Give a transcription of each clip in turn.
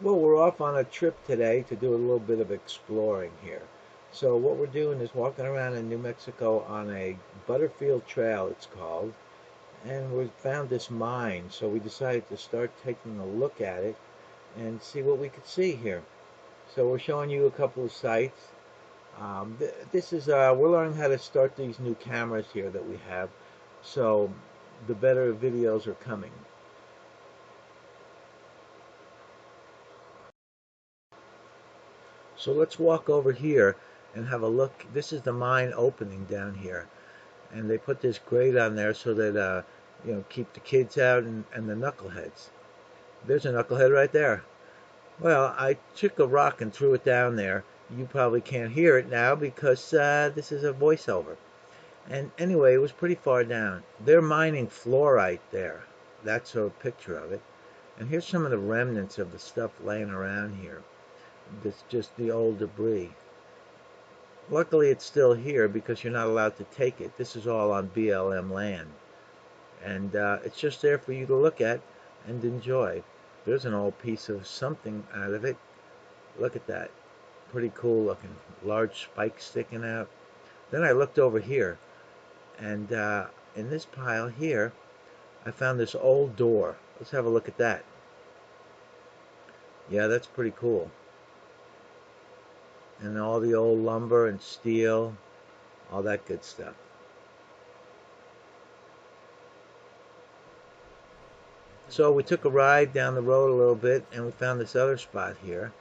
Well, we're off on a trip today to do a little bit of exploring here. So what we're doing is walking around in New Mexico on a Butterfield Trail, it's called, and we found this mine. So we decided to start taking a look at it and see what we could see here. So we're showing you a couple of sites. This is we're learning how to start these new cameras here that we have, so the better videos are coming. So let's walk over here and have a look. This is the mine opening down here, and they put this grate on there so that keep the kids out and the knuckleheads. There's a knucklehead right there. Well, I took a rock and threw it down there. You probably can't hear it now because this is a voiceover. And anyway, it was pretty far down. They're mining fluorite there. That's a picture of it. And here's some of the remnants of the stuff laying around here. It's just the old debris. Luckily, it's still here because you're not allowed to take it. This is all on BLM land. And it's just there for you to look at and enjoy. There's an old piece of something out of it. Look at that. Pretty cool looking. Large spike sticking out. Then I looked over here. And in this pile here, I found this old door. Let's have a look at that. Yeah, that's pretty cool. And all the old lumber and steel, all that good stuff. So we took a ride down the road a little bit, and we found this other spot here.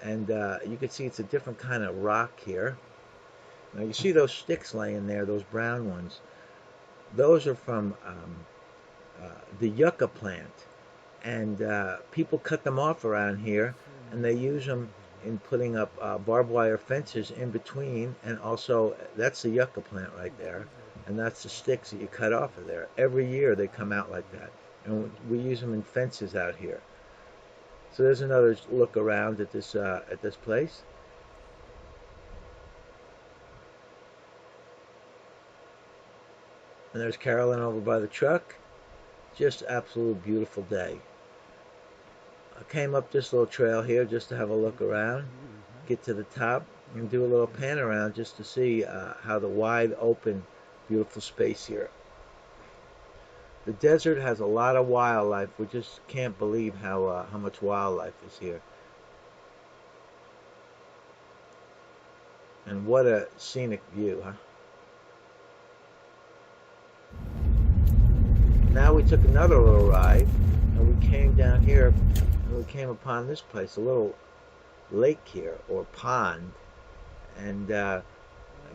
And you can see it's a different kind of rock here. Now you see those sticks laying there, those brown ones. Those are from the yucca plant. And people cut them off around here, and they use them in putting up barbed wire fences in between, and also that's the yucca plant right there, and that's the sticks that you cut off of there. Every year they come out like that, and we use them in fences out here. So there's another look around at this place. And there's Carolyn over by the truck. Just absolute beautiful day. I came up this little trail here just to have a look around, get to the top, and do a little pan around just to see how the wide open, beautiful space here. The desert has a lot of wildlife. We just can't believe how much wildlife is here. And what a scenic view, huh? Now we took another little ride, and we came down here, and we came upon this place, a little lake here, or pond. And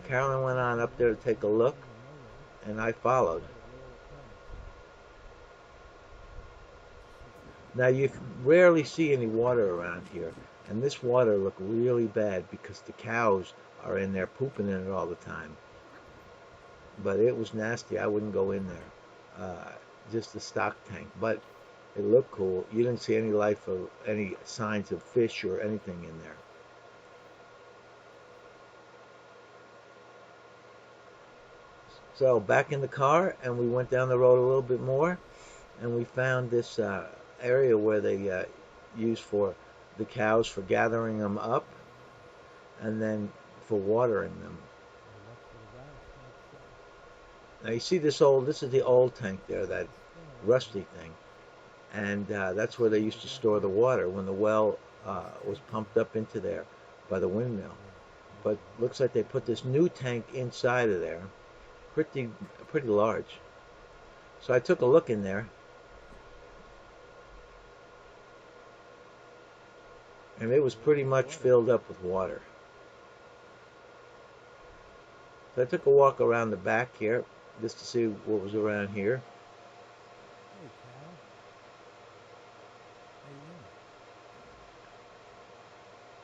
Carolyn went on up there to take a look, and I followed. Now you rarely see any water around here, and this water looked really bad because the cows are in there pooping in it all the time. But it was nasty. I wouldn't go in there. Just a stock tank, but it looked cool. You didn't see any life of any signs of fish or anything in there. So back in the car, and we went down the road a little bit more, and we found this area where they use for the cows for gathering them up and then for watering them. Now you see this is the old tank there, that rusty thing, and that's where they used to store the water when the well was pumped up into there by the windmill. But looks like they put this new tank inside of there, pretty large. So I took a look in there, and it was pretty much filled up with water. So I took a walk around the back here just to see what was around here.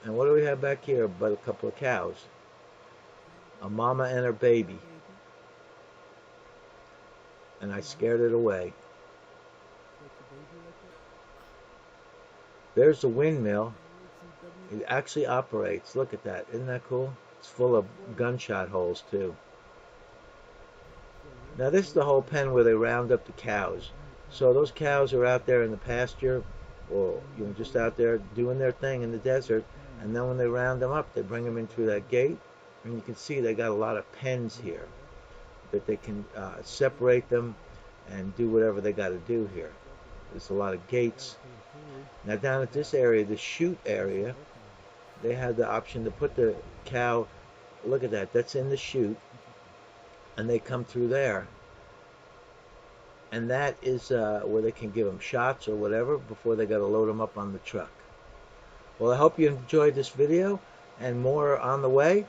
And what do we have back here but a couple of cows? A mama and her baby. And I scared it away. There's the windmill. It actually operates. Look at that. Isn't that cool? It's full of gunshot holes too. Now this is the whole pen where they round up the cows. So those cows are out there in the pasture, or just out there doing their thing in the desert. And then when they round them up, they bring them in through that gate, and you can see they got a lot of pens here that they can separate them and do whatever they got to do here. There's a lot of gates. Now down at this area, the chute area, they had the option to put the cow. Look at that, that's in the chute, and they come through there, and that is where they can give them shots or whatever before they got to load them up on the truck. Well, I hope you enjoyed this video, and more on the way.